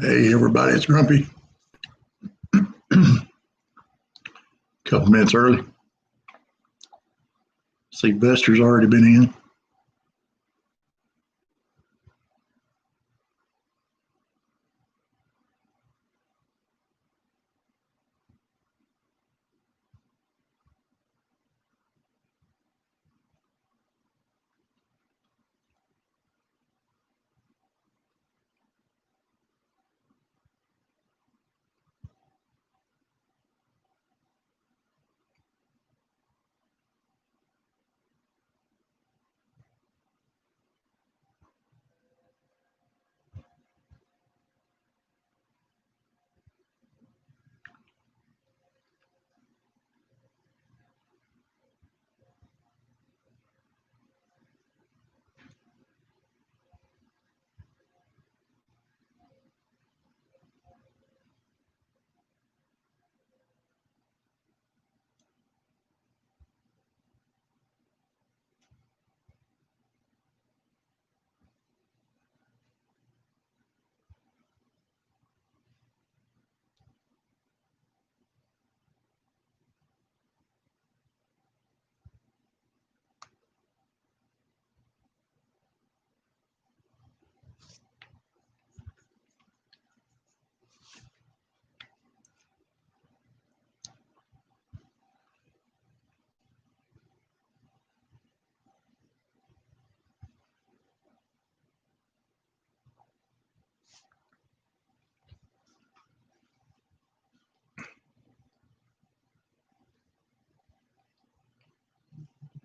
Hey, everybody, it's Grumpy. Couple minutes early. See, Buster's already been in.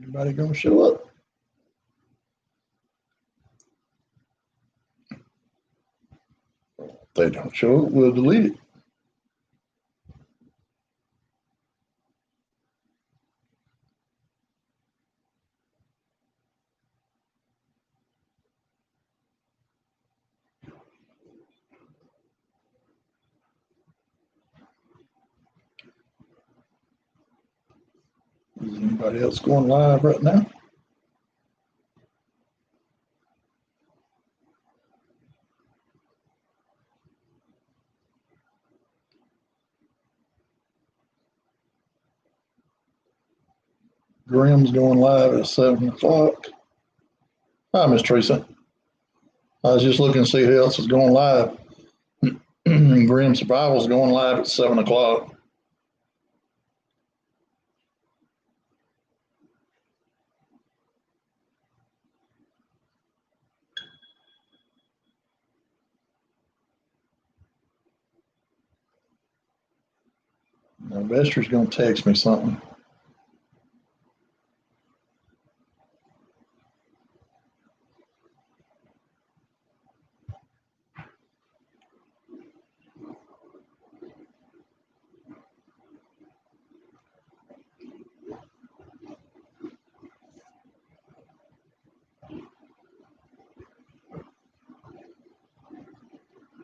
Anybody gonna show up? If they don't show up, we'll delete it. Is anybody else going live right now? Graham's going live at 7 o'clock. Hi, Miss Teresa. I was just looking to see who else is going live. Graham Survival's going live at 7 o'clock. Now, Investor's gonna text me something.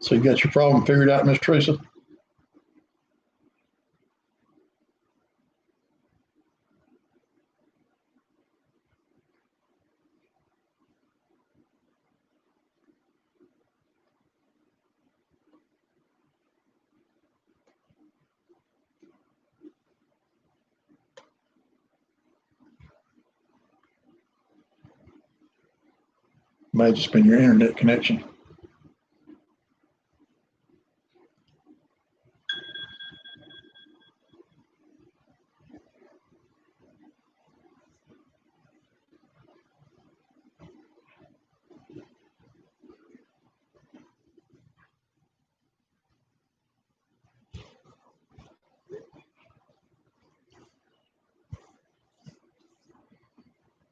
So you got your problem figured out, Miss Teresa? May have just been your internet connection.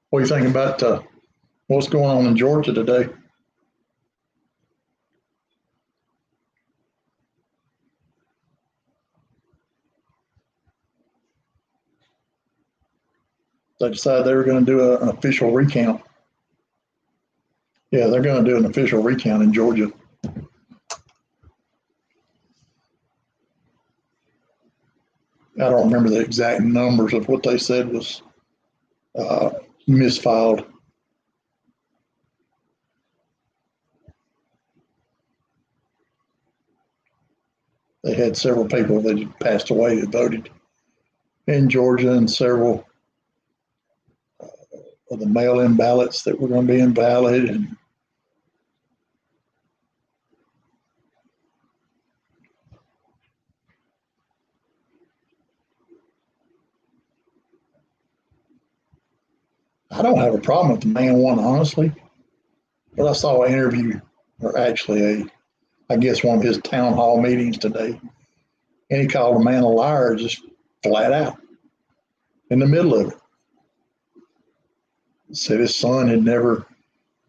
What do you think about what's going on in Georgia today? They decided they were going to do an official recount. Yeah, they're going to do an official recount in Georgia. I don't remember the exact numbers of what they said was misfiled. they had several people that had passed away that voted in Georgia, and several of the mail-in ballots that were going to be invalid. And I don't have a problem with the man one, honestly. But I saw an interview, or actually I guess one of his town hall meetings today, and he called a man a liar just flat out in the middle of it. Said his son had never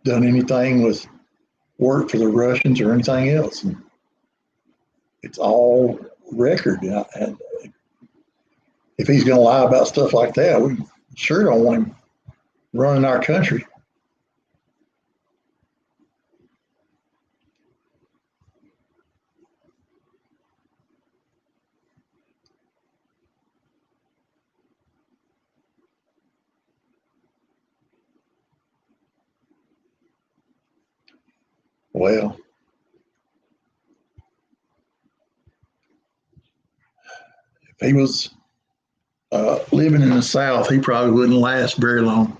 done anything with work for the Russians or anything else. And it's all record. And if he's going to lie about stuff like that, we sure don't want him running our country. Well, if he was living in the South, he probably wouldn't last very long.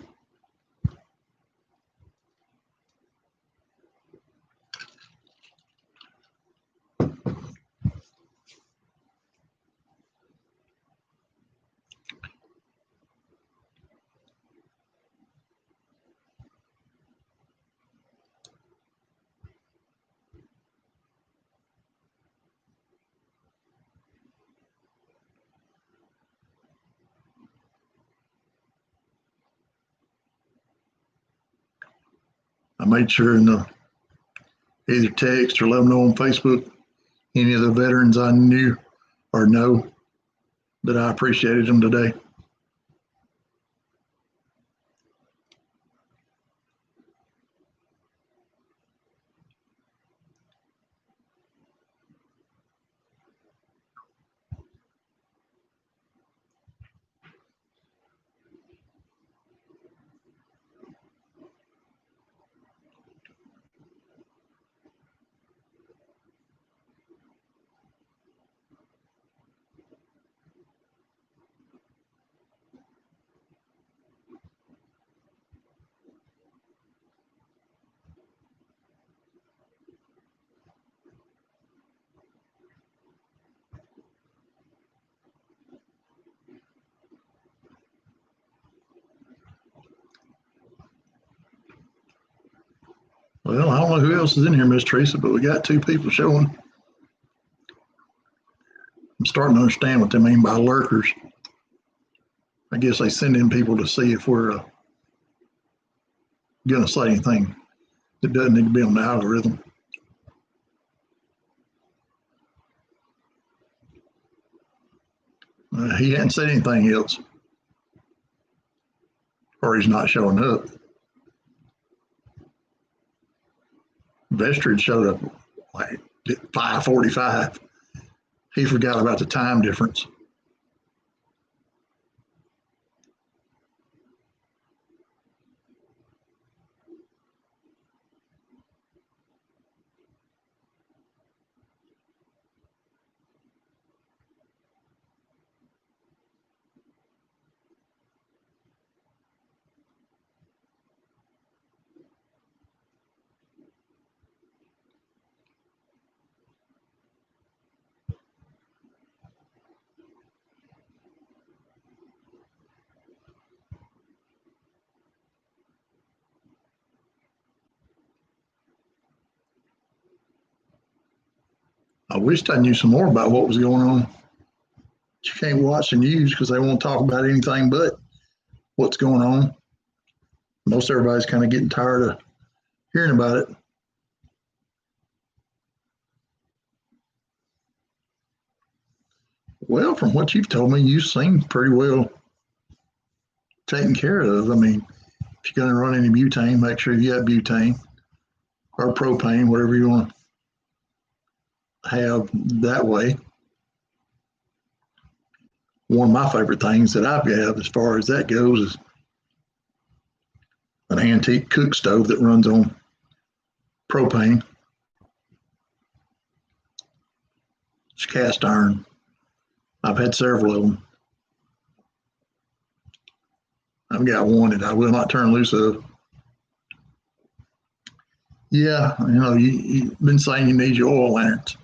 I made sure in the either text or let them know on Facebook any of the veterans I knew or know that I appreciated them today. Well, I don't know who else is in here, Miss Teresa, but we got two people showing. I'm starting to understand what they mean by lurkers. I guess they send in people to see if we're going to say anything that doesn't need to be on the algorithm. He hadn't said anything else, or he's not showing up. Vestrid showed up like at 5:45. He forgot about the time difference. I wished I knew some more about what was going on. You can't watch the news because they won't talk about anything but what's going on. Most everybody's kind of getting tired of hearing about it. Well, from what you've told me, you seem pretty well taken care of. I mean, if you're going to run any butane, make sure you got butane or propane, whatever you want to have that way. One of my favorite things that I've got as far as that goes is an antique cook stove that runs on propane. It's cast iron. I've had several of them. I've got one that I will not turn loose of. Yeah, you've been saying you need your oil lanterns.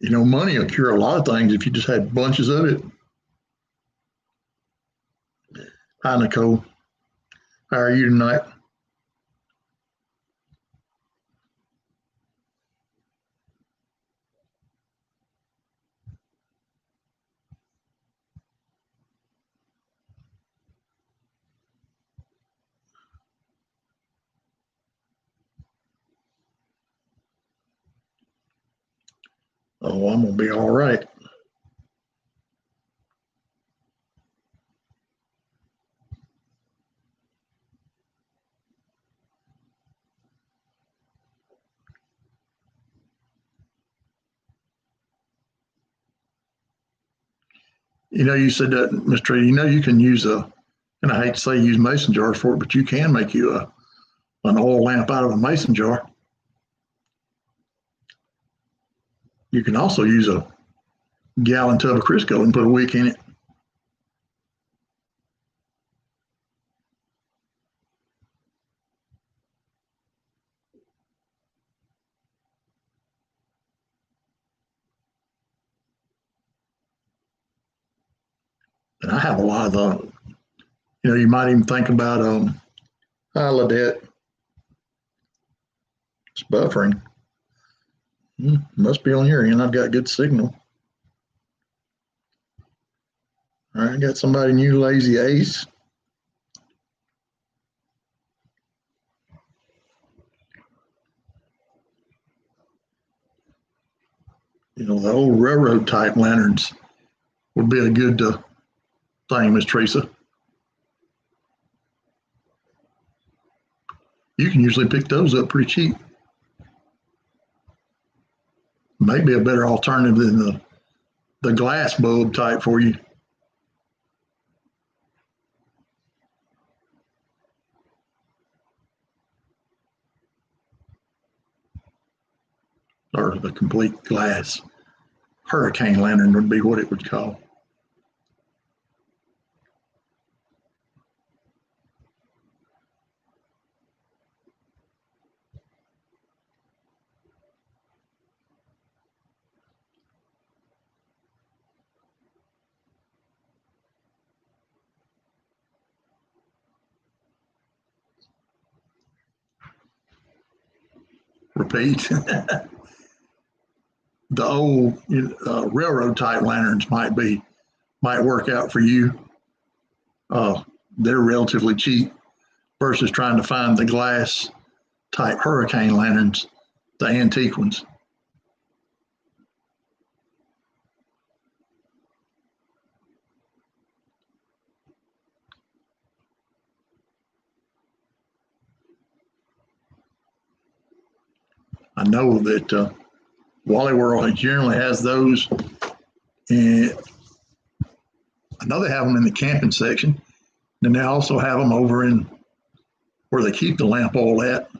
Money will cure a lot of things if you just had bunches of it. Hi, Nicole. How are you tonight? Oh, I'm going to be all right. You said that, Mr. Tree, you can use and I hate to say use mason jars for it, but you can make you an oil lamp out of a mason jar. You can also use a gallon tub of Crisco and put a wick in it. And I have a lot of you might even think about hi, Ladette, it's buffering. Must be on your end. I've got good signal. All right, I got somebody new, Lazy Ace. The old railroad type lanterns would be a good thing, Miss Teresa. You can usually pick those up pretty cheap. Maybe a better alternative than the glass bulb type for you. Or the complete glass. Hurricane lantern would be what it would call. Repeat. The old railroad type lanterns might work out for you. They're relatively cheap versus trying to find the glass type hurricane lanterns, the antique ones. I know that Wally World generally has those, and I know they have them in the camping section. Then they also have them over in where they keep the lamp oil at.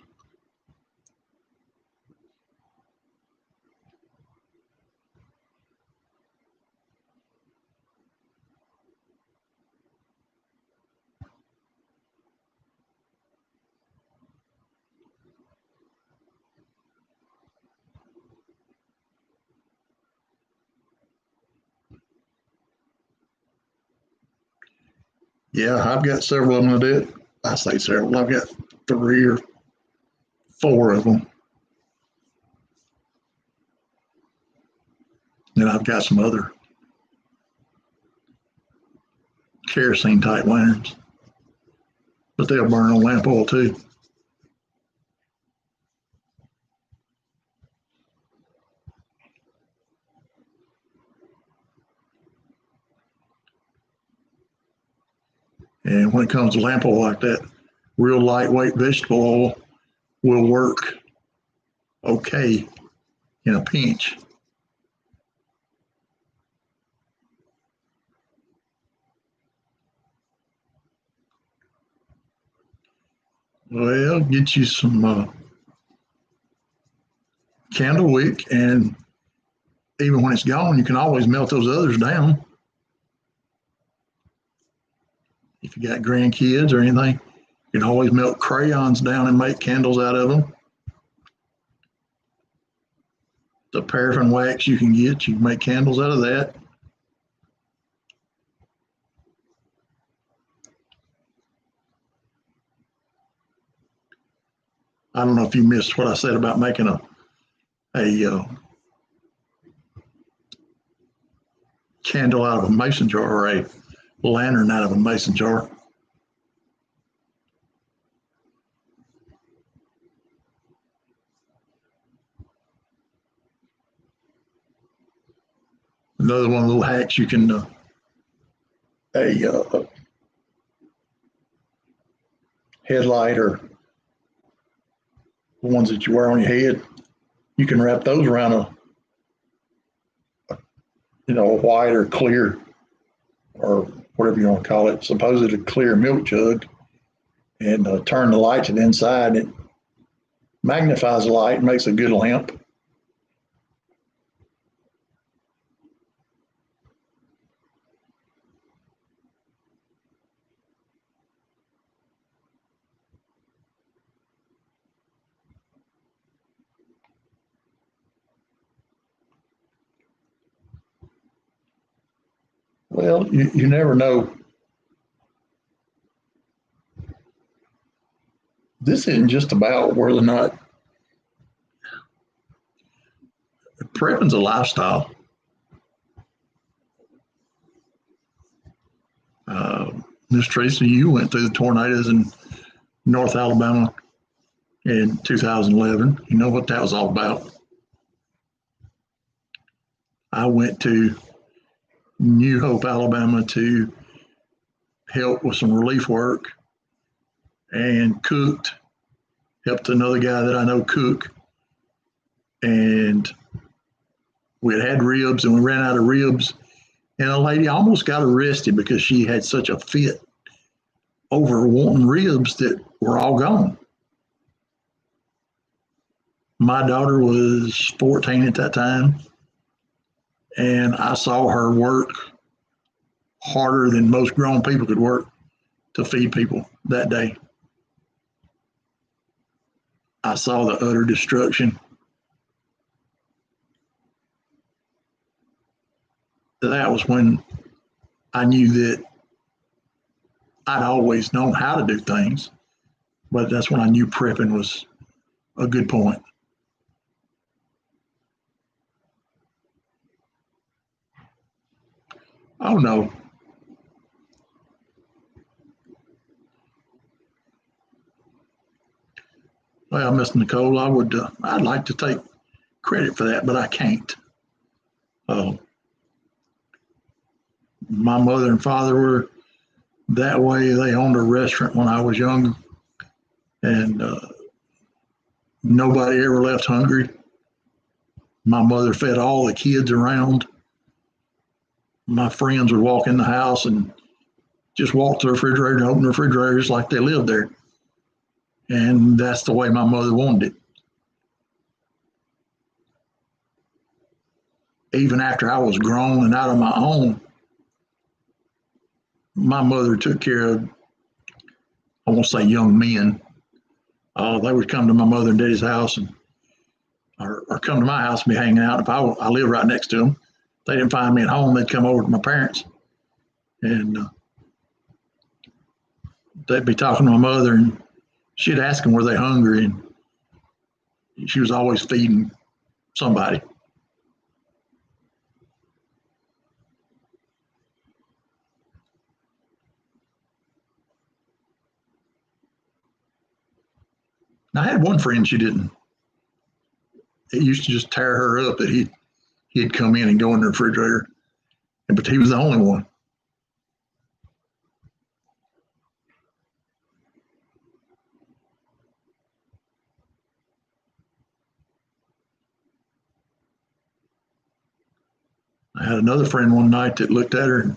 Yeah, I've got several of them to do it. I say several. I've got 3 or 4 of them. And I've got some other kerosene type lanterns, but they'll burn on lamp oil too. And when it comes to lamp oil like that, real lightweight vegetable oil will work okay in a pinch. Well, get you some candle wick, and even when it's gone, you can always melt those others down. If you got grandkids or anything, you can always melt crayons down and make candles out of them. The paraffin wax you can get, you can make candles out of that. I don't know if you missed what I said about making a candle out of a mason jar, or a lantern out of a mason jar. Another one of the little hacks you can, a headlight, or the ones that you wear on your head, you can wrap those around a white or clear, or whatever you want to call it, supposedly clear milk jug, and turn the light to the inside. It magnifies the light and makes a good lamp. Well, you never know. This isn't just about whether or not prepping's a lifestyle. Miss Tracy, you went through the tornadoes in North Alabama in 2011. You know what that was all about. I went to New Hope, Alabama to help with some relief work, and cooked, helped another guy that I know cook. And we had ribs, and we ran out of ribs. And a lady almost got arrested because she had such a fit over wanting ribs that were all gone. My daughter was 14 at that time, and I saw her work harder than most grown people could work to feed people that day. I saw the utter destruction. That was when I knew that I'd always known how to do things, but that's when I knew prepping was a good point. Oh no. Well, Miss Nicole, I'd like to take credit for that, but I can't. My mother and father were that way. They owned a restaurant when I was young, and nobody ever left hungry. My mother fed all the kids around. My friends would walk in the house and just walk to the refrigerator and open the refrigerator just like they lived there. And that's the way my mother wanted it. Even after I was grown and out on my own, my mother took care of, I won't say young men. They would come to my mother and daddy's house, and or come to my house and be hanging out. If I lived right next to them, they didn't find me at home, they'd come over to my parents, and they'd be talking to my mother, and she'd ask them, were they hungry? And she was always feeding somebody. I had one friend she didn't. It used to just tear her up that he'd come in and go in the refrigerator, but he was the only one. I had another friend one night that looked at her, and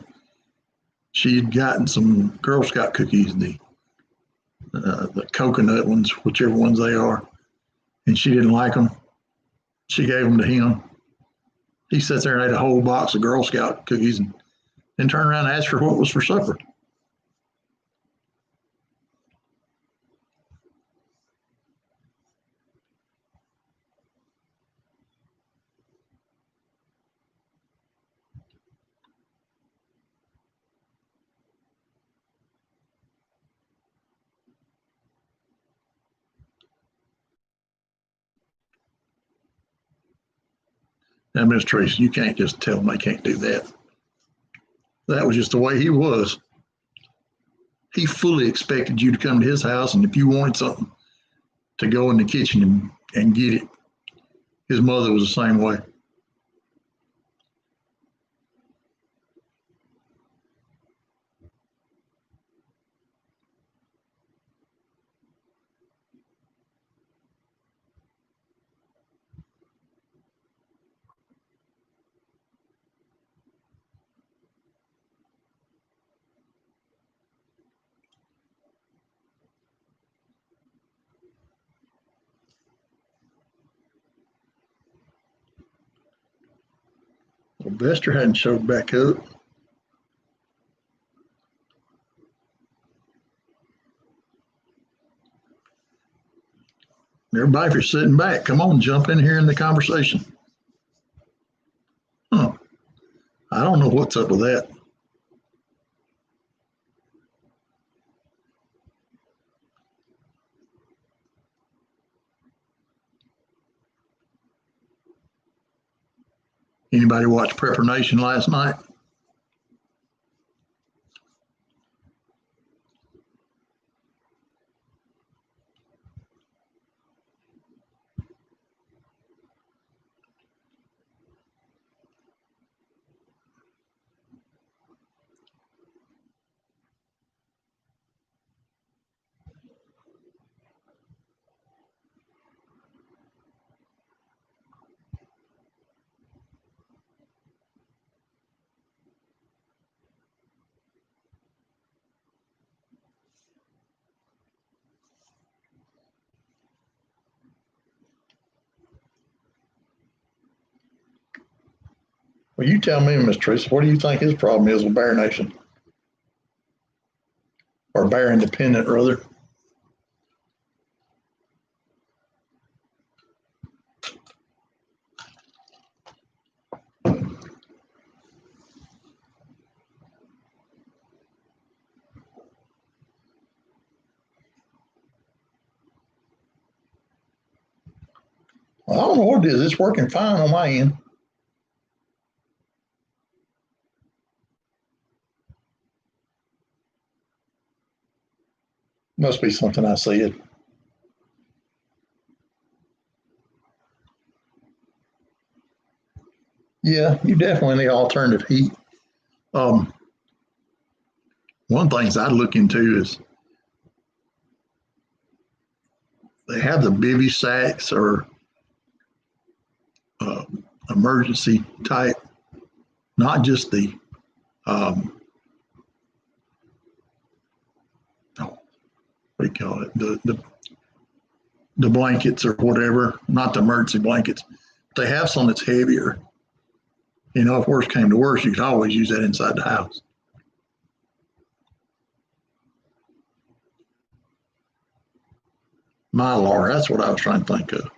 she'd gotten some Girl Scout cookies, the coconut ones, whichever ones they are, and she didn't like them. She gave them to him. He sat there and ate a whole box of Girl Scout cookies and then turned around and asked her what was for supper. Now, Miss Tracy, you can't just tell them they can't do that. That was just the way he was. He fully expected you to come to his house, and if you wanted something, to go in the kitchen and get it. His mother was the same way. Well, Bester hadn't showed back up. Everybody, if you're sitting back, come on, jump in here in the conversation. Huh. I don't know what's up with that. Anybody watch Prepper Nation last night? Well, you tell me, Miss Teresa, what do you think his problem is with Bear Nation? Or Bear Independent, rather? Well, I don't know what it is. It's working fine on my end. Must be something I said. Yeah, you definitely need alternative heat. Um, one of the things I'd look into is they have the bivy sacks or uh, emergency type, not just the oh, what do you call it? The blankets or whatever, not the emergency blankets. They have some that's heavier. You know, if worse came to worse, you could always use that inside the house. Mylar, that's what I was trying to think of.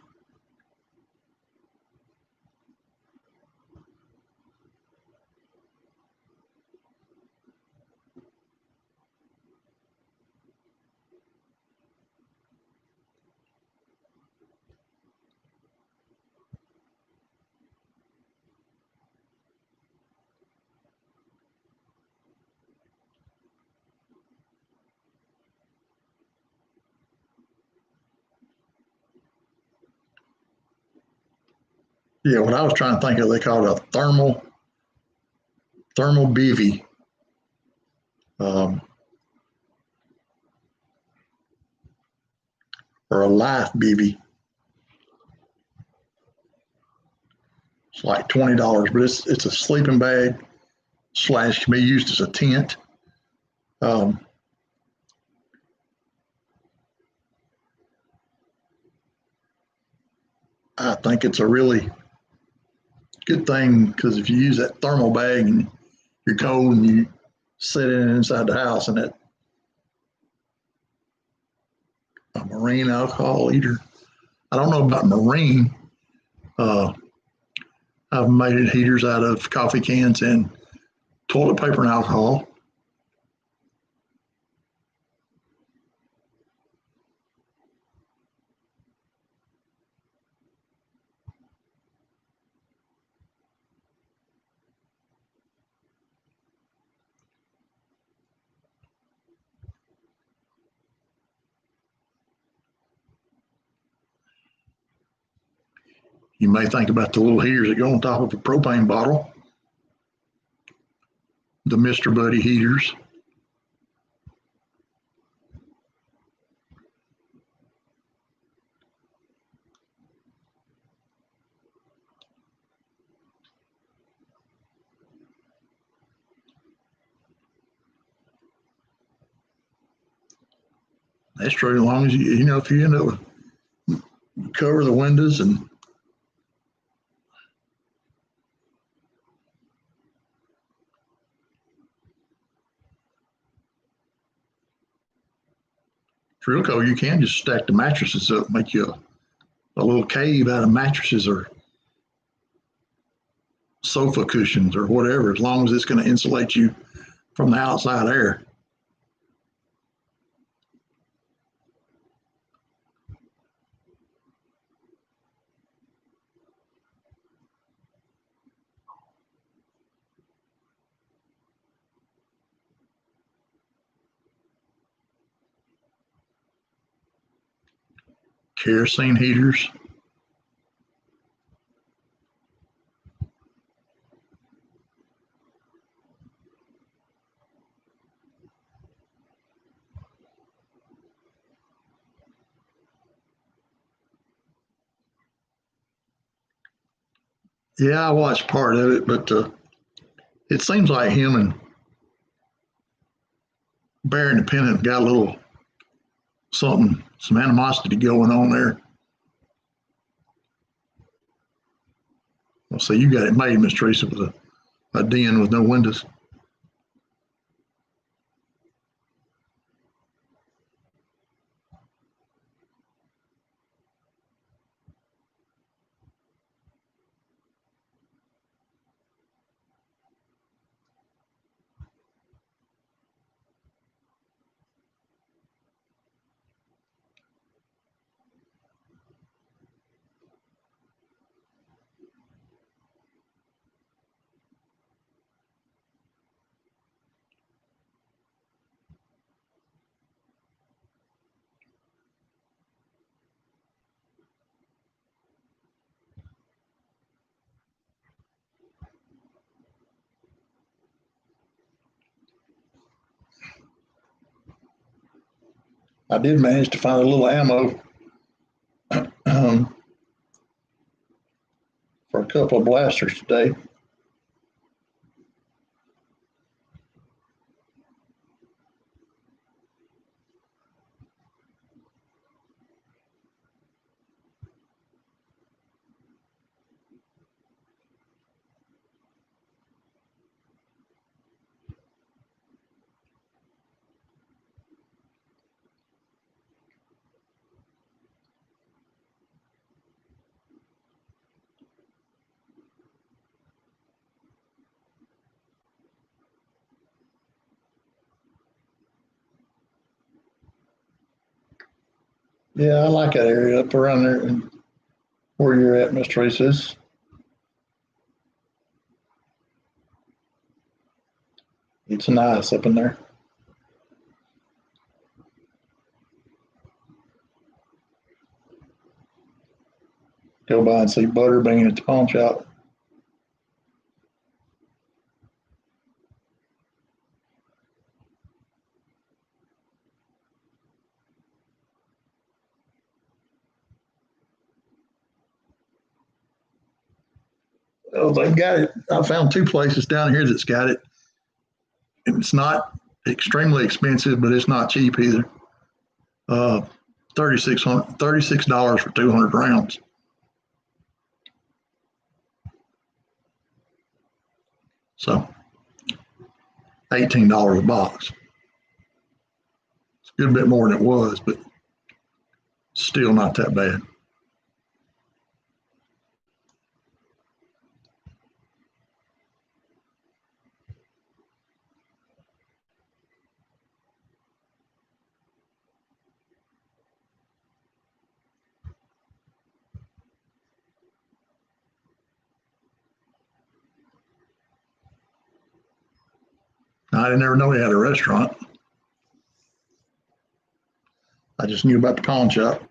Yeah, what I was trying to think of, they call it a thermal bivy. Um, or a life bivy. It's like $20, but it's a sleeping bag slash can be used as a tent. Um, I think it's a really good thing because if you use that thermal bag and you're cold and you set it inside the house and that a marine alcohol heater. I don't know about marine. Uh, I've made heaters out of coffee cans and toilet paper and alcohol. You may think about the little heaters that go on top of a propane bottle, the Mr. Buddy heaters. That's true, as long as if you end up with cover the windows and it's real cold, you can just stack the mattresses up, make you a little cave out of mattresses or sofa cushions or whatever, as long as it's going to insulate you from the outside air. Kerosene heaters. Yeah, I watched part of it, but it seems like him and Bear Independent got a little something, some animosity going on there. Well, so you got it made, Miss Teresa, with a den with no windows. I did manage to find a little ammo um, for a couple of blasters today. Yeah, I like that area up around there and where you're at, Miss Teresa. It's nice up in there. Go by and see Butter being at the pawn shop. Oh, they've got it. I found two places down here that's got it. And it's not extremely expensive, but it's not cheap either. $36 for 200 rounds. So $18 a box. It's a good bit more than it was, but still not that bad. I didn't ever know he had a restaurant. I just knew about the pawn shop.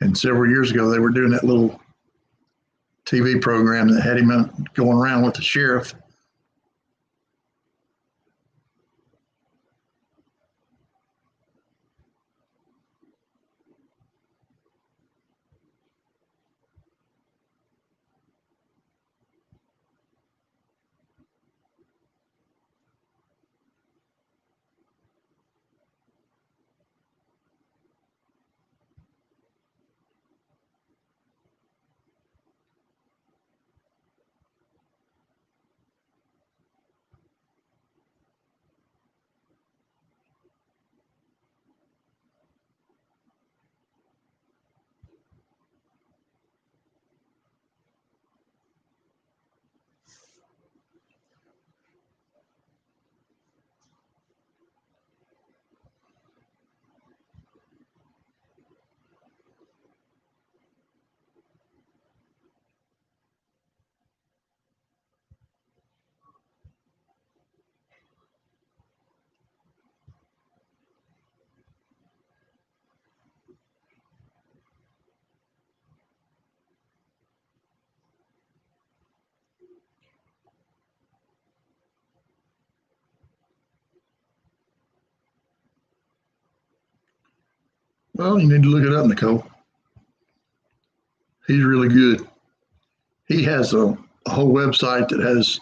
And several years ago, they were doing that little TV program that had him going around with the sheriff. Well, you need to look it up, Nicole. He's really good. He has a whole website that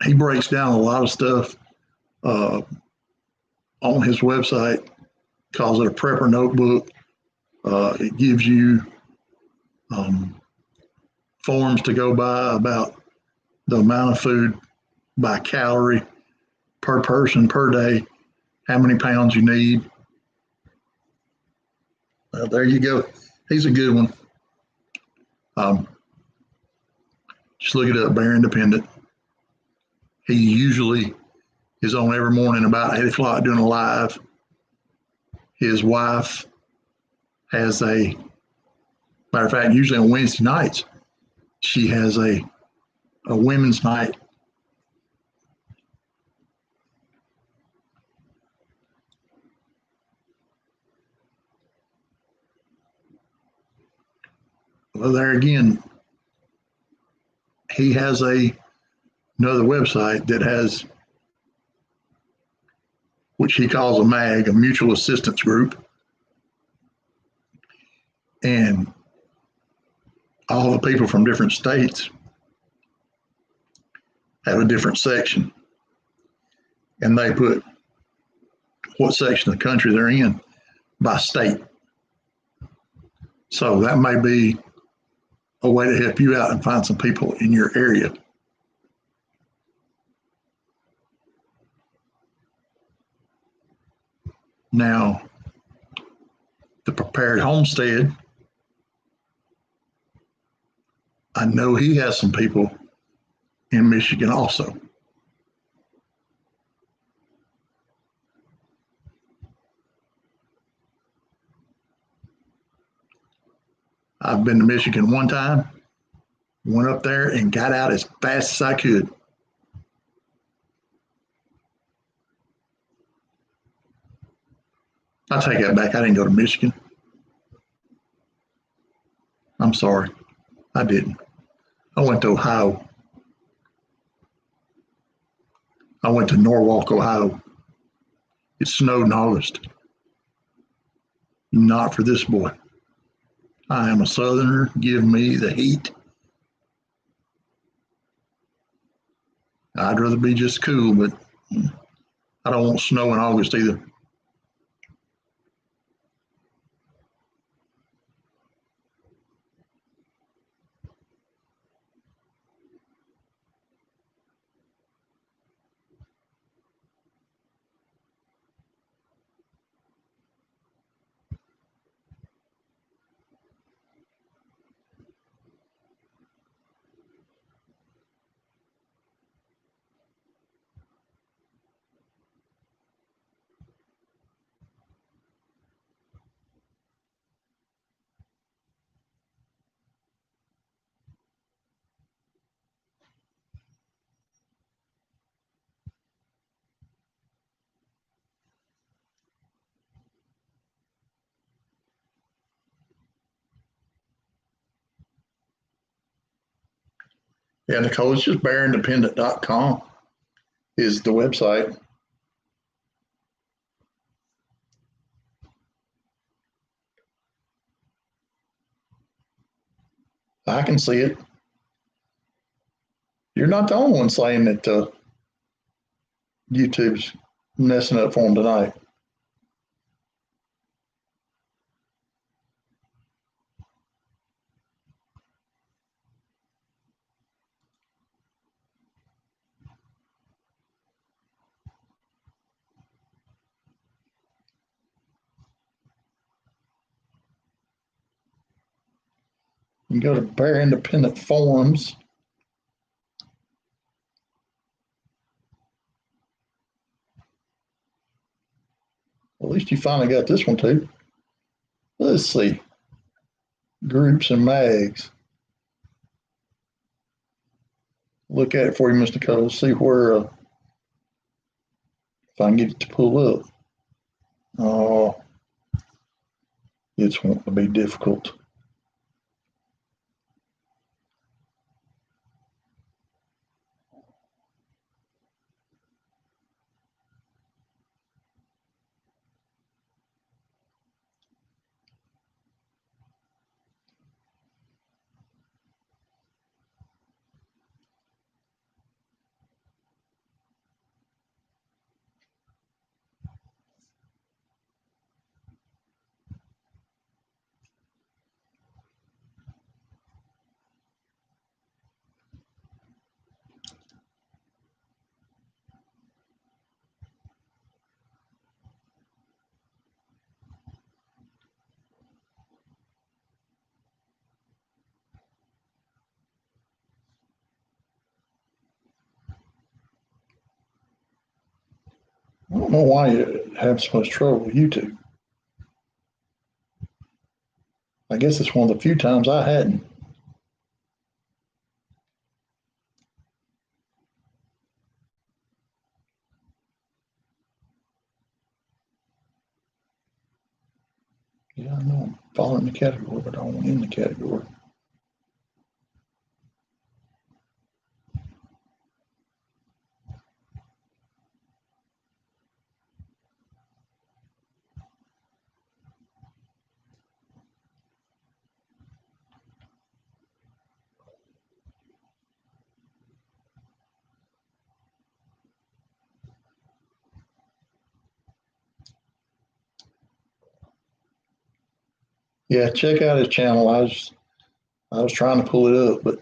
he breaks down a lot of stuff on his website, calls it a prepper notebook. It gives you forms to go by about the amount of food by calorie per person per day, how many pounds you need. There you go. He's a good one. Just look it up, Bear Independent. He usually is on every morning about 8 o'clock doing a live. His wife has matter of fact, usually on Wednesday nights, she has a women's night. Well, there again, he has another website that has, which he calls a MAG, a mutual assistance group. And all the people from different states have a different section. And they put what section of the country they're in by state. So that may be a way to help you out and find some people in your area. Now, the Prepared Homestead, I know he has some people in Michigan also. I've been to Michigan one time, went up there and got out as fast as I could. I take that back. I didn't go to Michigan. I'm I'm sorry. I didn't. I went to Ohio. I went to Norwalk, Ohio. It snowed in August. Not for this boy. I am a Southerner. Give me the heat. I'd rather be just cool, but I don't want snow in August either. Yeah, Nicole, it's just bearindependent.com is the website. I can see it. You're not the only one saying that YouTube's messing up for them tonight. You can go to Bear Independent Forums. At least you finally got this one too. Let's see. Groups and mags. Look at it for you, Mr. Cole. See where, if I can get it to pull up. Oh, it's wanting to be difficult. I don't know why you have so much trouble with YouTube. I guess it's one of the few times I hadn't. Yeah, I know I'm following the category, but I don't want in the category. Yeah, check out his channel. I was trying to pull it up, but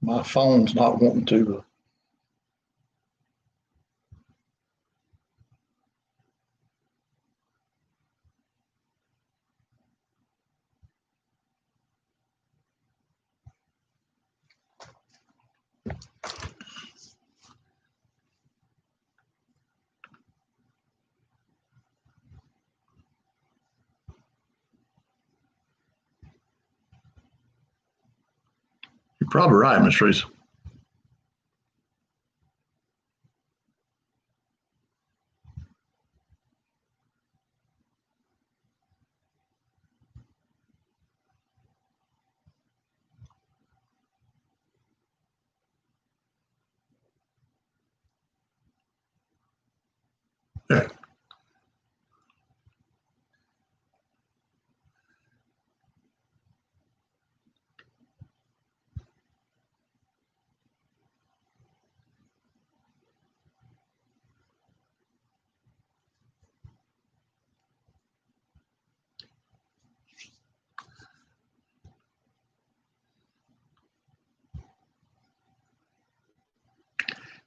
my phone's not wanting to. You're probably right, Miss Reese.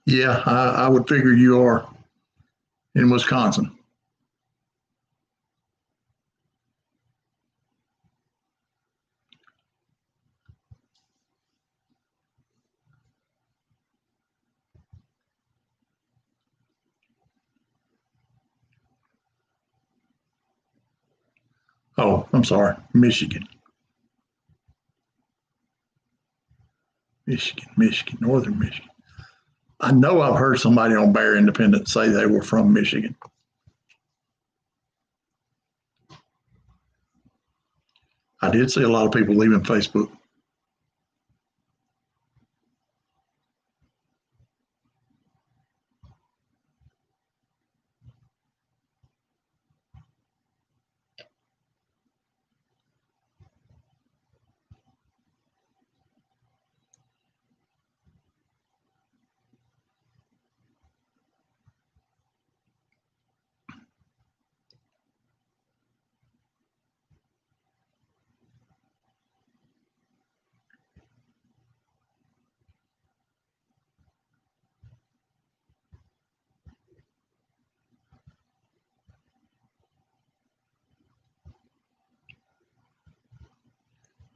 Yeah, I would figure you are in Wisconsin. Oh, I'm sorry, Michigan. Michigan, northern Michigan. I know I've heard somebody on Bear Independent say they were from Michigan. I did see a lot of people leaving Facebook.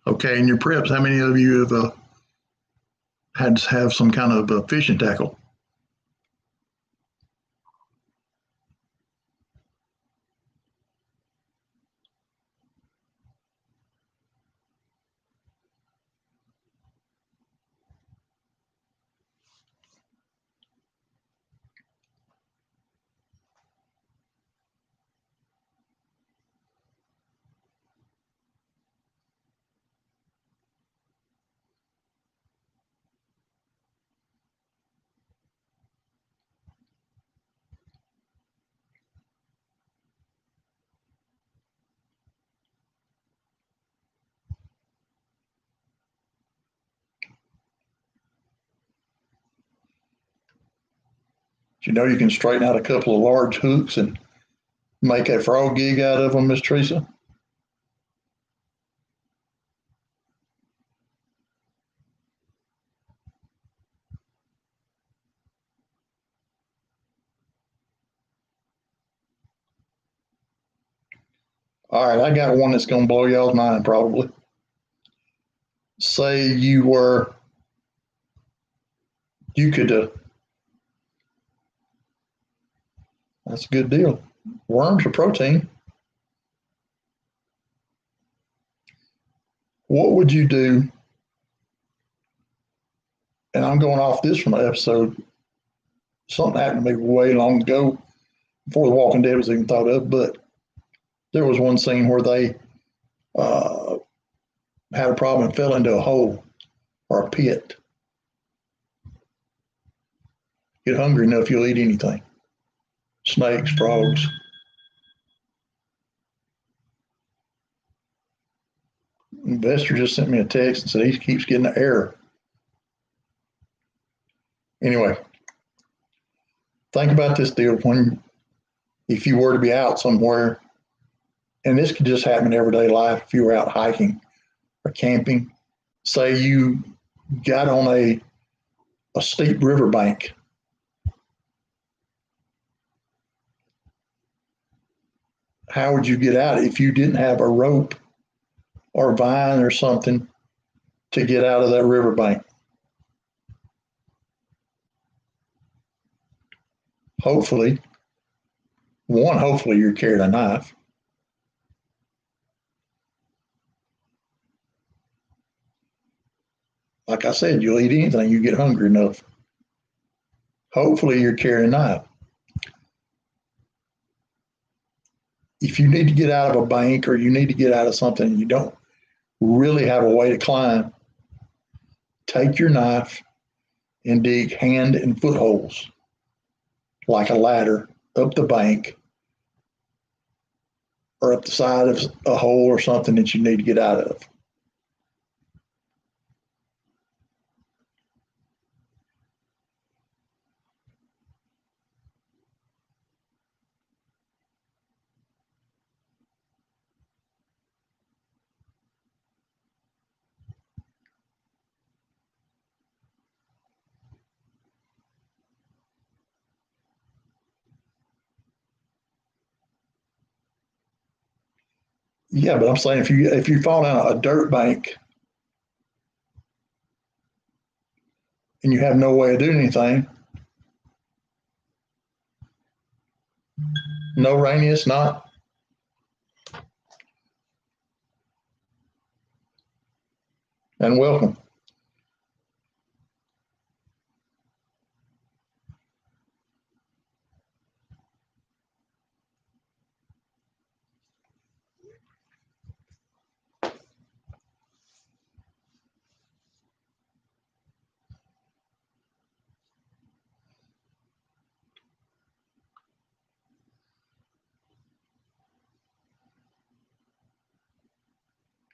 Okay, in your preps, how many of you have had to have some kind of fishing tackle? You know you can straighten out a couple of large hooks and make a frog gig out of them, Miss Teresa? All right, I got one that's going to blow y'all's mind probably. Say you could, that's a good deal. Worms are protein. What would you do? And I'm going off this from an episode. Something happened to me way long ago before The Walking Dead was even thought of, but there was one scene where they uh, had a problem and fell into a hole or a pit. Get hungry enough, you'll eat anything. Snakes, frogs. Investor just sent me a text and said he keeps getting an error. Anyway, think about this deal when if you were to be out somewhere, and this could just happen in everyday life if you were out hiking or camping. Say you got on a steep riverbank. How would you get out if you didn't have a rope or vine or something to get out of that riverbank? Hopefully, hopefully you're carrying a knife. Like I said, you'll eat anything you get hungry enough. Hopefully you're carrying a knife. If you need to get out of a bank or you need to get out of something and you don't really have a way to climb, take your knife and dig hand and foot holes like a ladder up the bank or up the side of a hole or something that you need to get out of. Yeah, but I'm saying if you fall down a dirt bank and you have no way of doing anything, no Rainy, it's not. And welcome.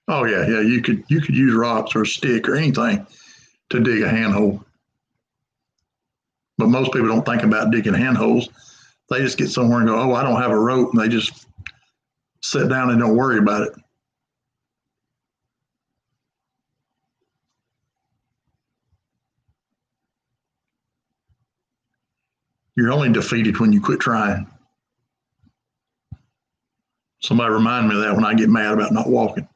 Oh yeah, yeah. You could use rocks or a stick or anything to dig a handhole. But most people don't think about digging handholes. They just get somewhere and go, "Oh, I don't have a rope," and they just sit down and don't worry about it. You're only defeated when you quit trying. Somebody remind me of that when I get mad about not walking.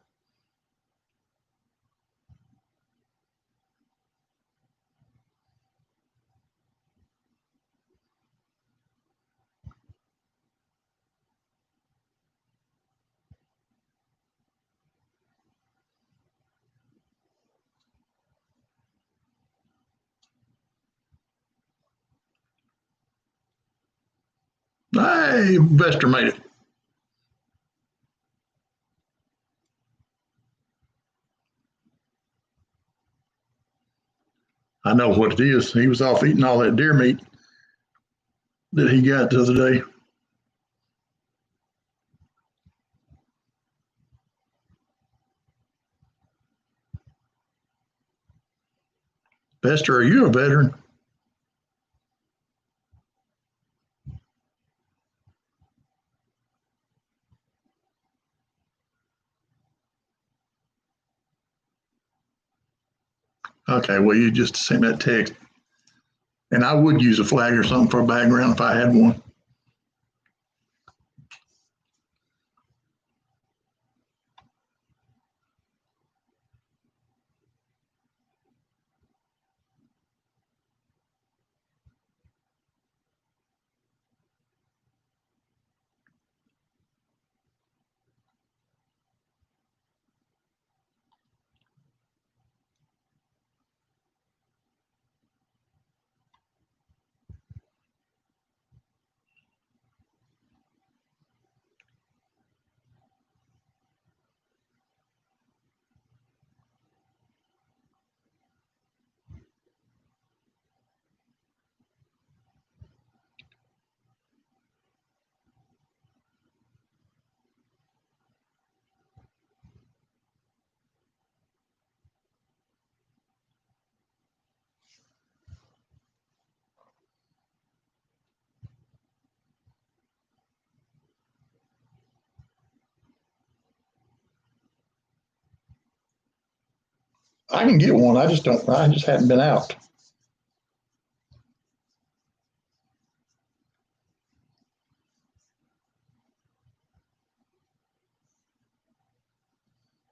Hey, Vester made it. I know what it is. He was off eating all that deer meat that he got the other day. Vester, are you a veteran? Okay, well, you just sent that text. And I would use a flag or something for a background if I had one. I can get one. I just don't. I just haven't been out.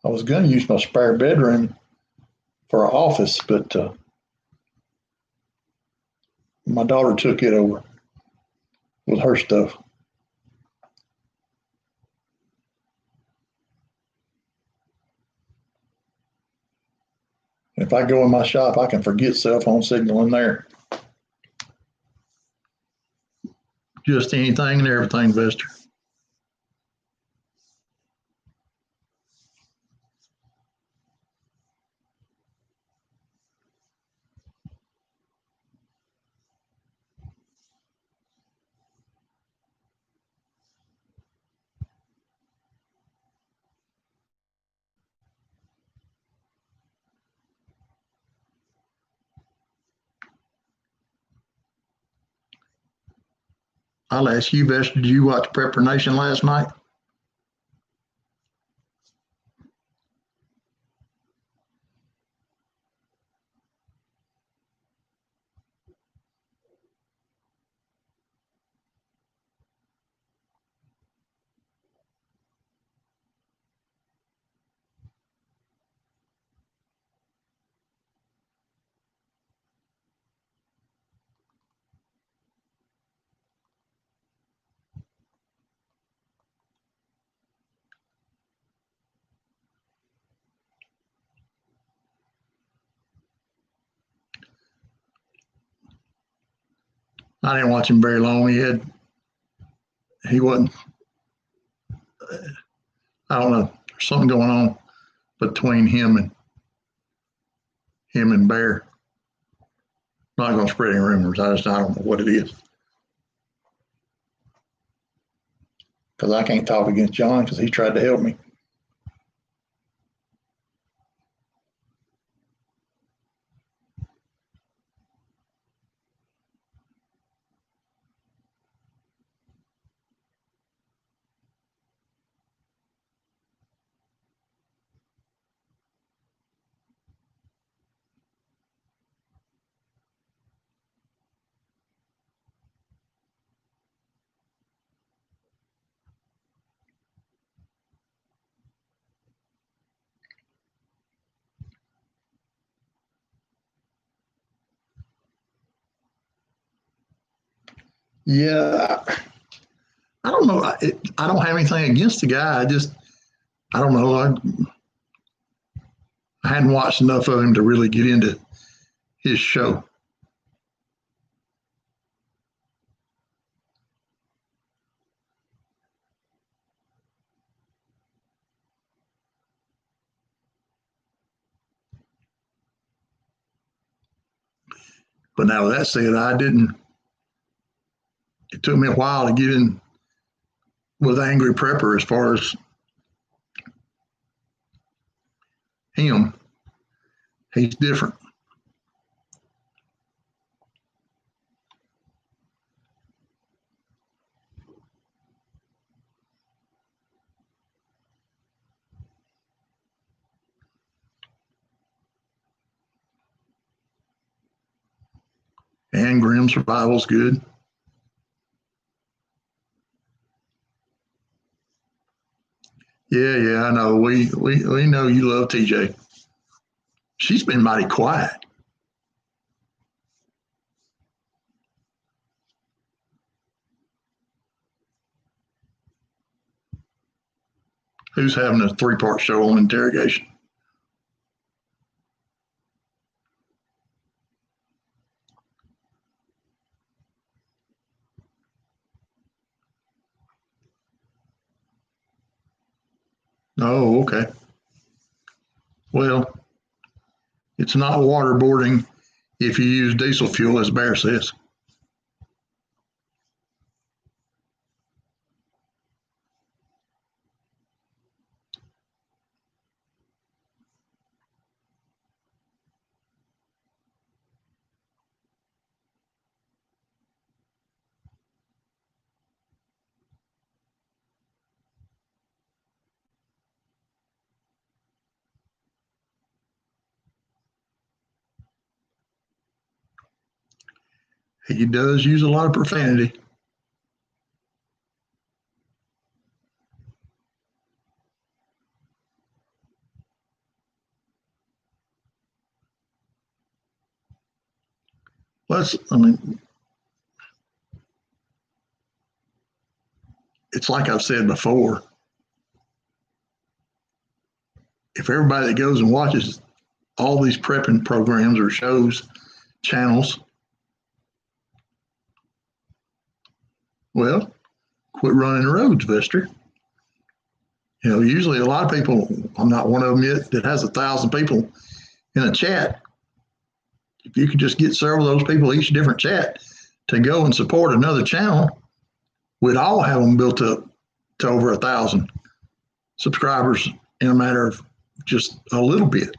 I was going to use my spare bedroom for an office, but my daughter took it over with her stuff. If I go in my shop, I can forget cell phone signal in there. Just anything and everything, Vester. I'll ask you, Vester, did you watch Prepper Nation last night? I didn't watch him very long. He wasn't, I don't know, there's something going on between him and Bear. I'm not going to spread any rumors. I don't know what it is. Because I can't talk against John because he tried to help me. Yeah, I don't know. I don't have anything against the guy. I don't know. I hadn't watched enough of him to really get into his show. But now with that said, it took me a while to get in with Angry Prepper as far as him. He's different. And Grim Survival's good. Yeah, I know. We know you love TJ. She's been mighty quiet. Who's having a 3-part show on interrogation? Oh, okay. Well, it's not waterboarding if you use diesel fuel, as Bear says. He does use a lot of profanity. It's like I've said before. If everybody that goes and watches all these prepping programs or shows, channels, well, quit running the roads, Vester. Usually a lot of people, I'm not one of them yet, that has 1,000 people in a chat. If you could just get several of those people, each different chat, to go and support another channel, we'd all have them built up to over 1,000 subscribers in a matter of just a little bit.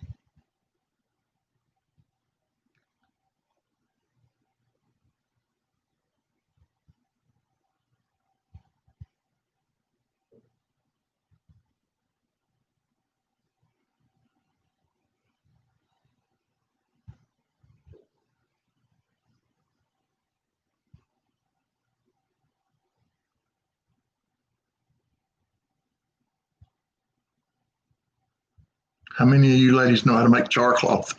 How many of you ladies know how to make char cloth?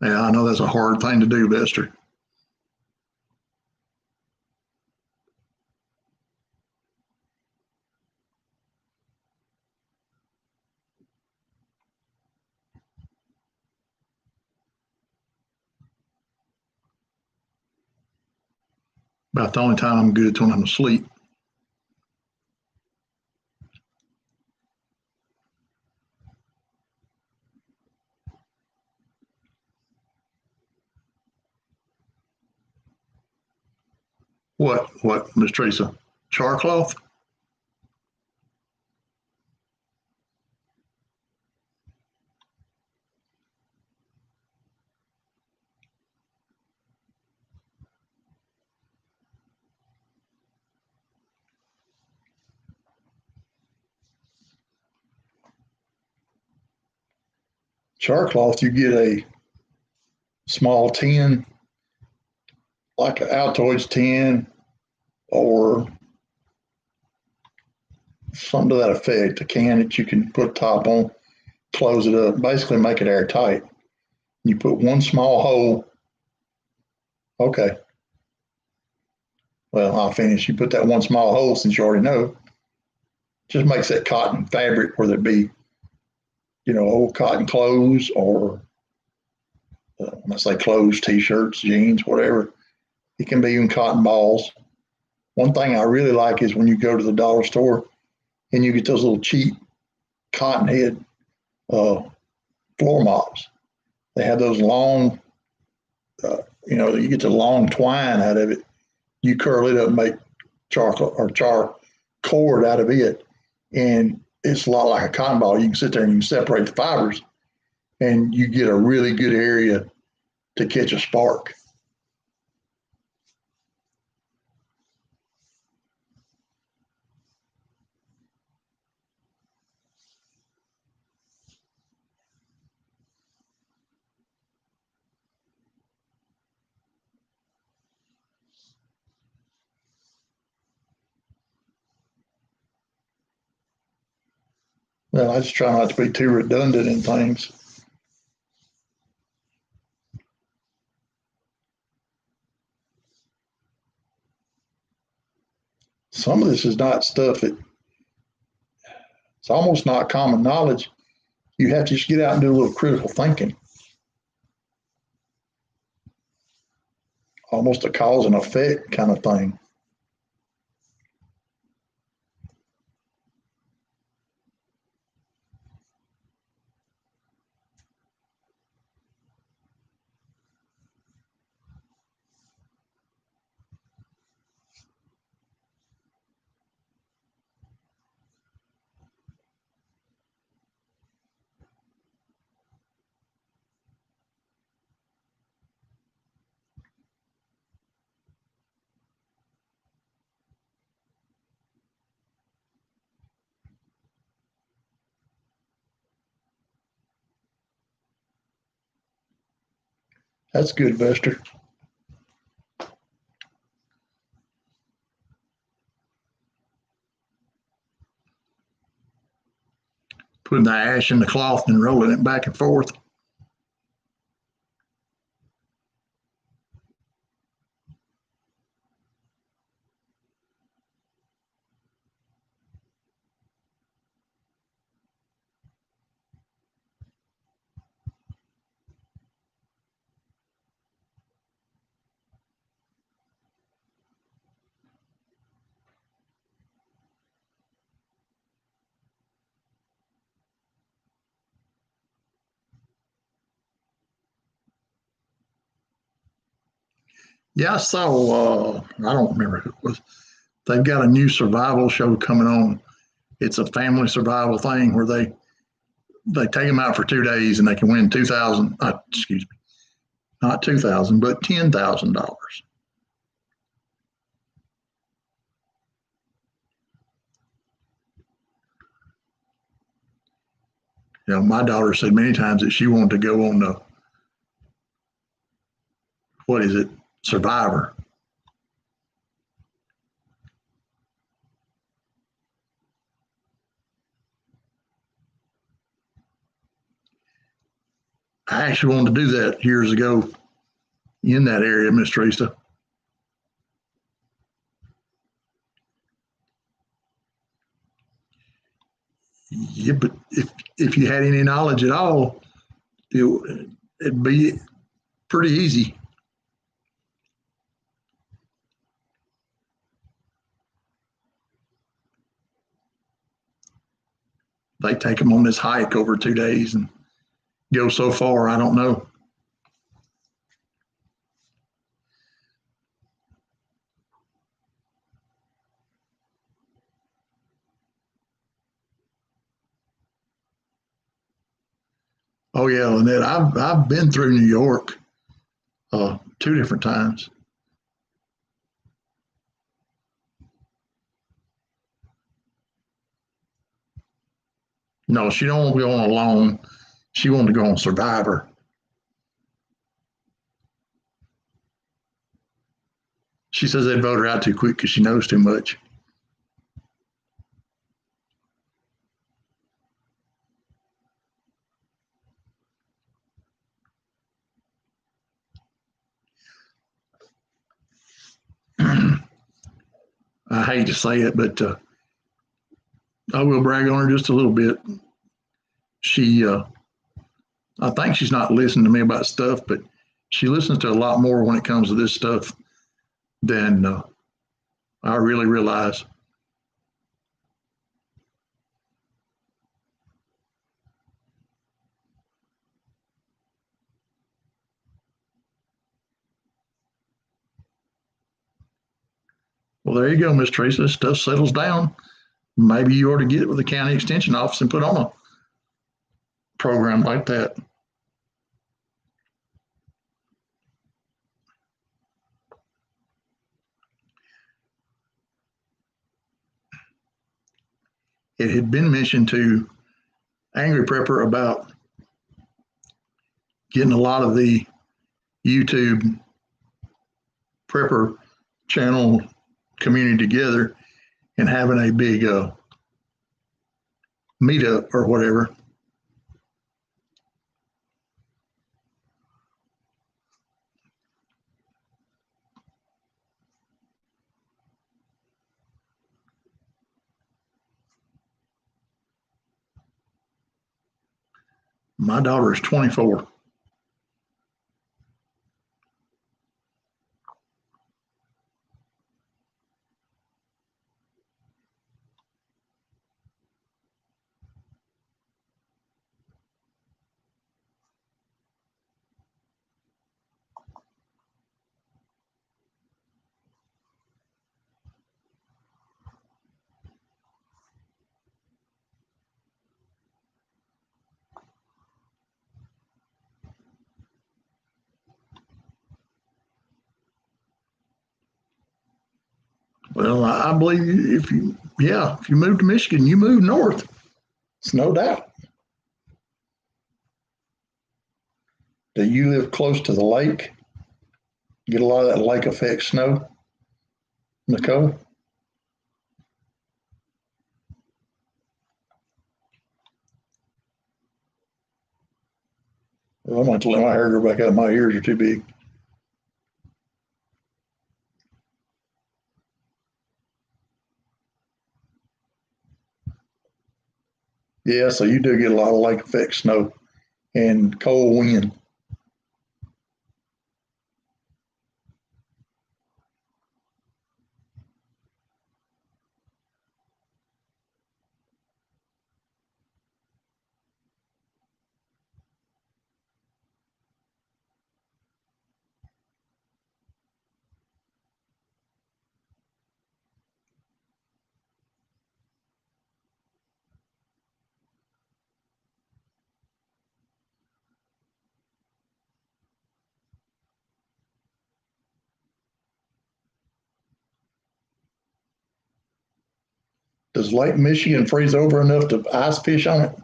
Yeah, I know that's a hard thing to do, Bester. About the only time I'm good is when I'm asleep. What, Miss Teresa? Char cloth? Char cloth, you get a small tin, like an Altoids tin, or something to that effect, a can that you can put a top on, close it up, basically make it airtight. You put one small hole. Okay. Well, I'll finish. You put that one small hole, since you already know, just makes that cotton fabric, whether it be, old cotton clothes or, when I say clothes, t-shirts, jeans, whatever. It can be even cotton balls. One thing I really like is when you go to the dollar store and you get those little cheap cotton head uh, floor mops. They have those long, you get the long twine out of it. You curl it up and make char cord out of it. And it's a lot like a cotton ball. You can sit there and you can separate the fibers and you get a really good area to catch a spark. Well, I just try not to be too redundant in things. Some of this is not stuff that it's almost not common knowledge. You have to just get out and do a little critical thinking, almost a cause and effect kind of thing. That's good, Buster. Putting the ash in the cloth and rolling it back and forth. Yeah, I saw, I don't remember who it was. They've got a new survival show coming on. It's a family survival thing where they take them out for 2 days and they can win 2,000, excuse me, not 2,000, but $10,000. My daughter said many times that she wanted to go on the, what is it, Survivor. I actually wanted to do that years ago in that area, Miss Teresa. Yeah, but if you had any knowledge at all, it'd be pretty easy. They take them on this hike over 2 days and go so far. I don't know. Oh yeah, Lynette, I've been through New York 2 different times. No, she don't want to go on alone. She wanted to go on Survivor. She says they'd vote her out too quick because she knows too much. I hate to say it, but I will brag on her just a little bit. She, I think she's not listening to me about stuff, but she listens to a lot more when it comes to this stuff than I really realize. Well, there you go, Miss Teresa. Stuff settles down. Maybe you ought to get with the county extension office and put on a program like that. It had been mentioned to Angry Prepper about getting a lot of the YouTube prepper channel community together and having a big meetup or whatever. My daughter is 24. Well, I believe if you move to Michigan, you move north. It's no doubt. Do you live close to the lake? Get a lot of that lake effect snow, Nicole? Well, I'm going to let my hair grow back out. My ears are too big. Yeah, so you do get a lot of lake effect snow and cold wind. Does Lake Michigan freeze over enough to ice fish on it?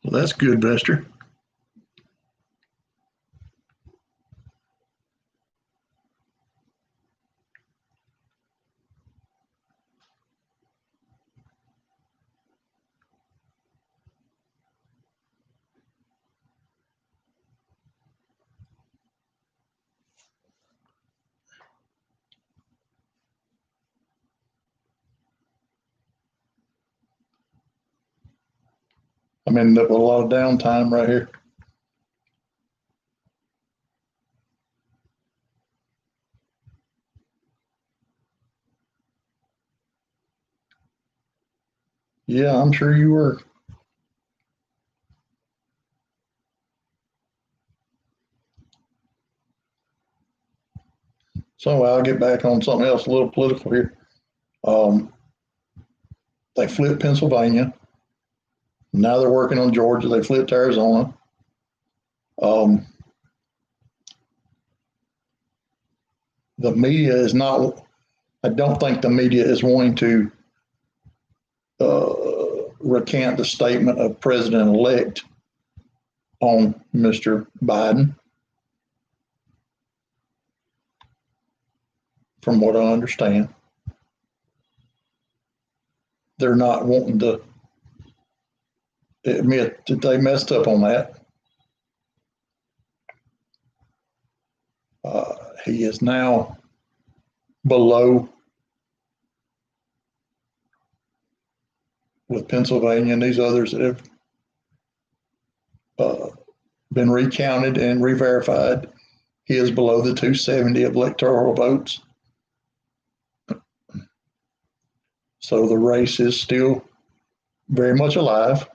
Well, that's good, Vester. I'm ending up with a lot of downtime right here. Yeah, I'm sure you were. So I'll get back on something else, a little political here. Um, they flipped Pennsylvania. Now they're working on Georgia. They flipped Arizona. Um, the media is not, I don't think the media is wanting to recant the statement of President elect on Mr. Biden, from what I understand. They're not wanting to admit that they messed up on that. He is now below with Pennsylvania and these others that have been recounted and re-verified. He is below the 270 of electoral votes. So the race is still very much alive.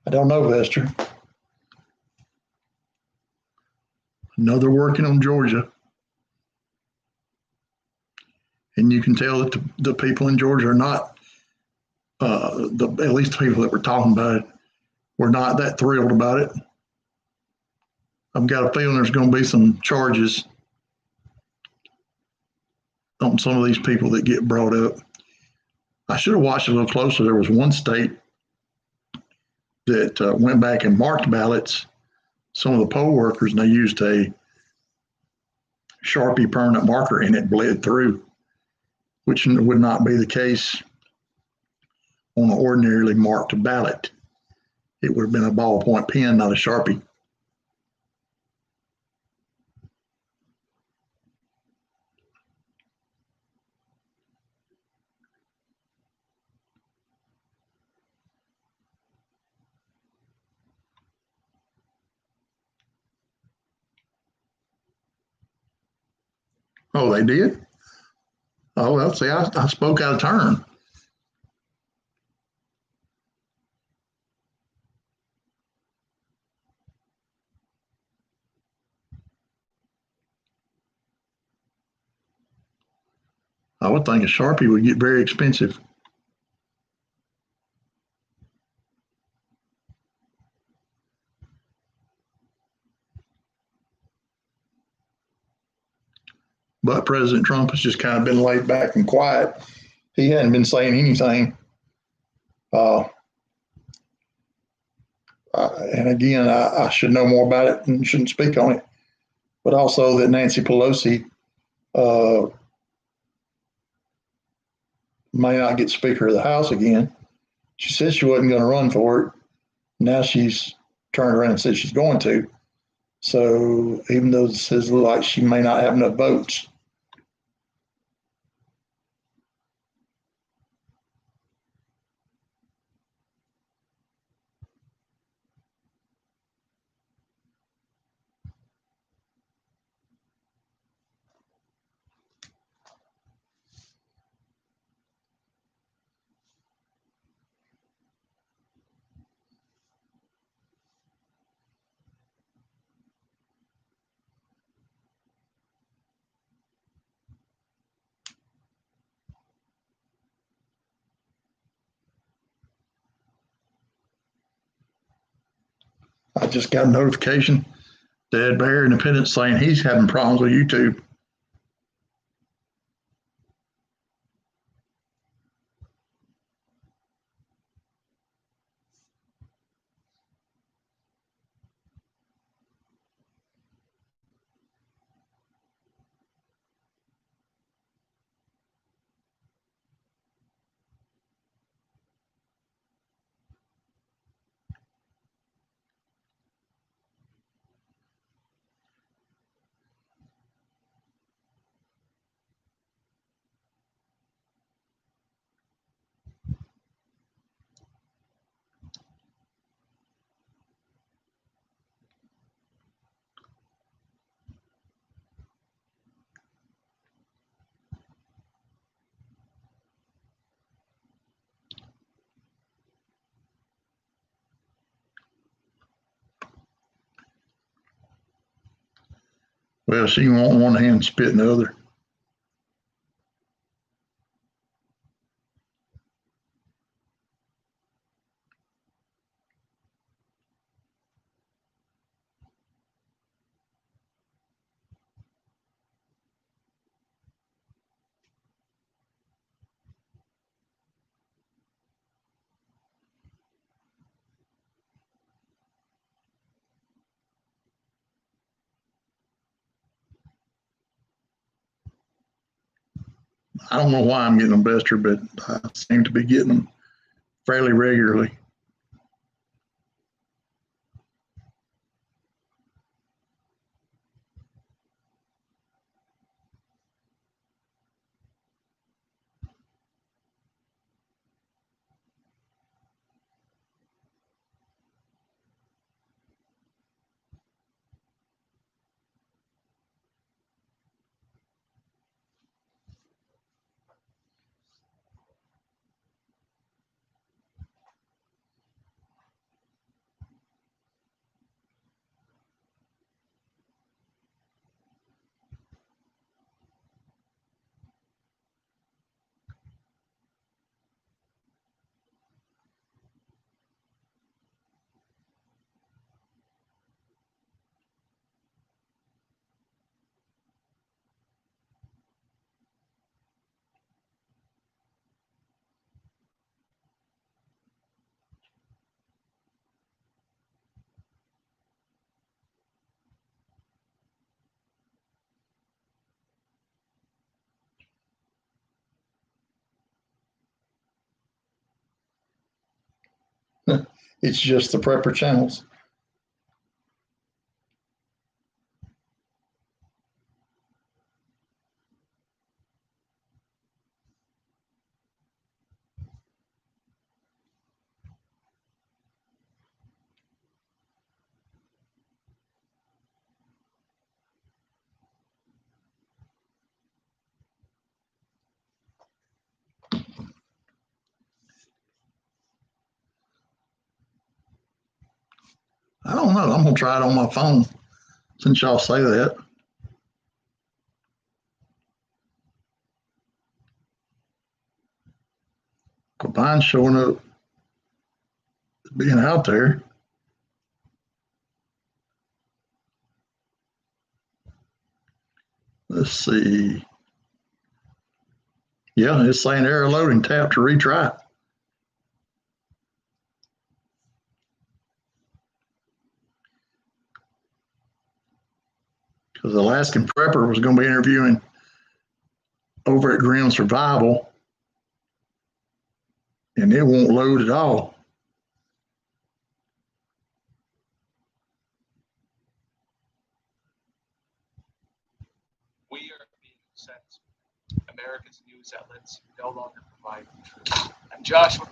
I don't know, Vester. I know they're working on Georgia. And you can tell that the people in Georgia are not, at least the people that were talking about it, were not that thrilled about it. I've got a feeling there's going to be some charges on some of these people that get brought up. I should have watched a little closer. There was one state that went back and marked ballots, some of the poll workers, and they used a Sharpie permanent marker and it bled through, which would not be the case on an ordinarily marked ballot. It would have been a ballpoint pen, not a Sharpie. Oh, they did? Oh, well, see, I spoke out of turn. I would think a Sharpie would get very expensive. But President Trump has just kind of been laid back and quiet. He hadn't been saying anything. Uh, and again, I should know more about it and shouldn't speak on it. But also that Nancy Pelosi uh, may not get Speaker of the House again. She said she wasn't going to run for it. Now she's turned around and said she's going to. So even though it says like she may not have enough votes, I just got a notification, Dad Bear Independent, saying he's having problems with YouTube. Well, she can want one hand and spit in the other. I don't know why I'm getting them, Buster, but I seem to be getting them fairly regularly. It's just the prepper channels. I don't know. I'm gonna try it on my phone since y'all say that. Mine's showing up being out there. Let's see. Yeah, it's saying error loading. Tap to retry. Because Alaskan Prepper was going to be interviewing over at Grim Survival, and it won't load at all. We are being censored. America's news outlets no longer provide the truth. I'm Joshua.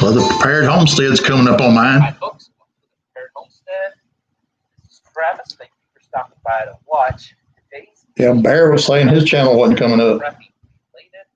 Well, the Prepared Homestead's coming up on mine. My books for the Prepared Homestead. This is Travis. Thank you for stopping by to watch today's. Yeah, Bear was saying his channel wasn't coming up. But I do believe that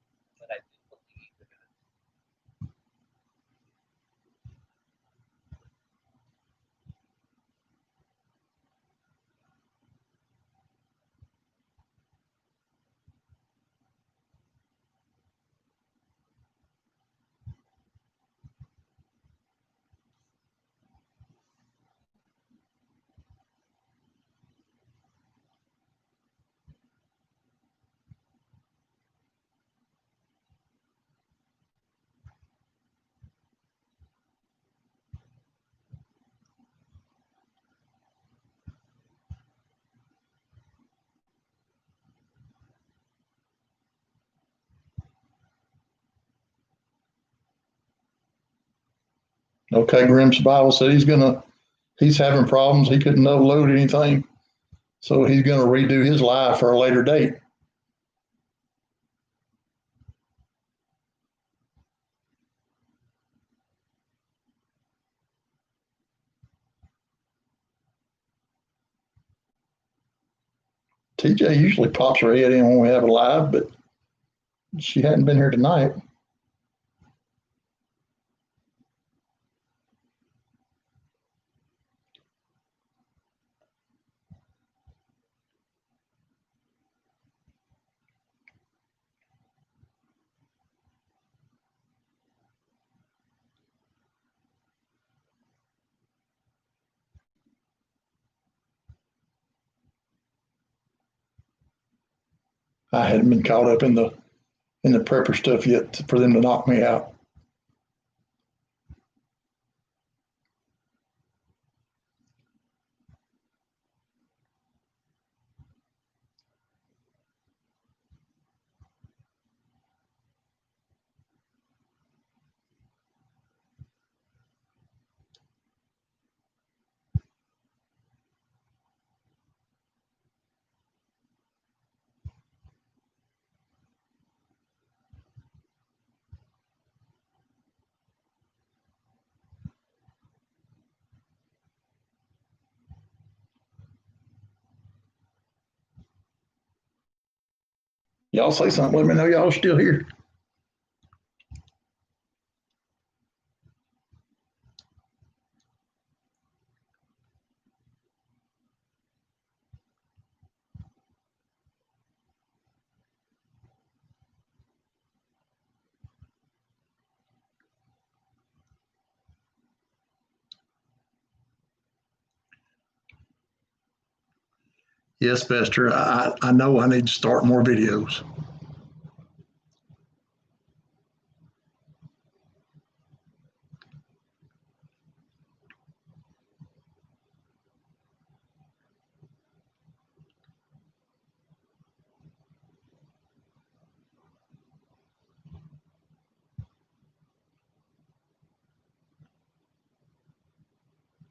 Okay, Grim Survival said he's having problems. He couldn't upload anything, so he's gonna redo his live for a later date. TJ usually pops her head in when we have a live, but she hadn't been here tonight. I hadn't been caught up in the prepper stuff yet for them to knock me out. Y'all say something. Let me know y'all still here. Yes, Bester. I know I need to start more videos.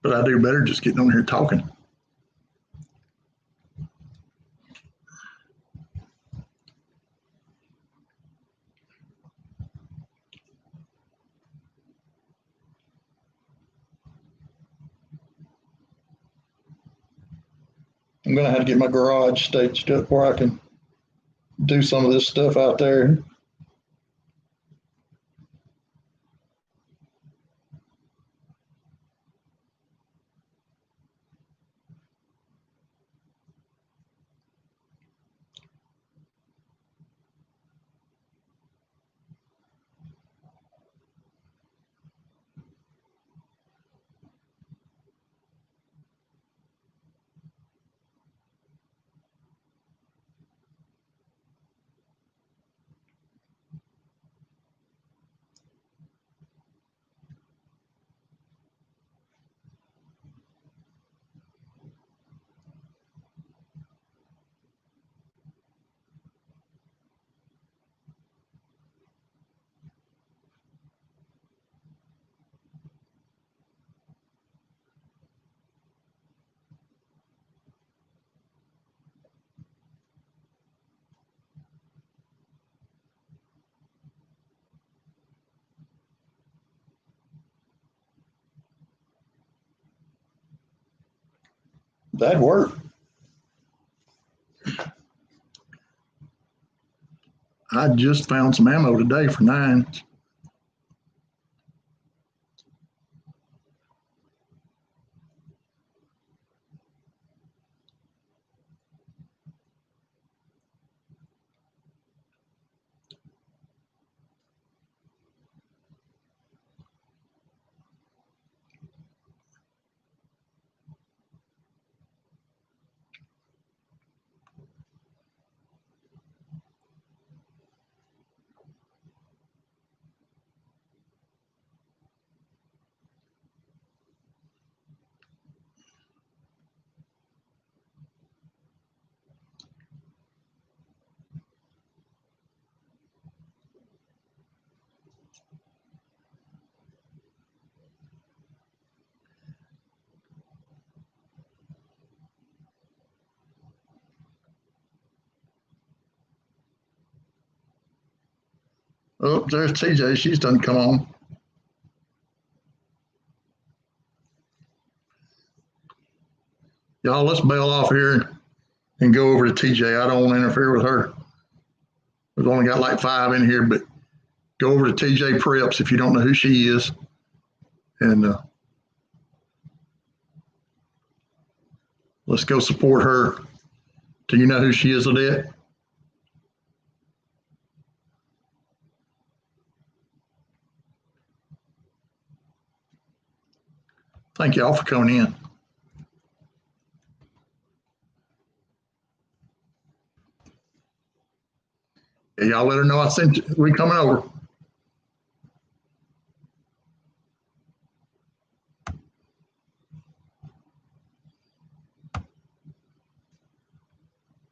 But I do better just getting on here talking. I'm going to have to get my garage staged up where I can do some of this stuff out there. That'd work. I just found some ammo today for 9. Oh, there's TJ. She's done come on. Y'all, let's bail off here and go over to TJ. I don't want to interfere with her. We've only got like 5 in here, but go over to TJ Preps if you don't know who she is. And let's go support her. Do you know who she is, Odette? Thank y'all for coming in. Yeah, y'all let her know I sent you. We coming over.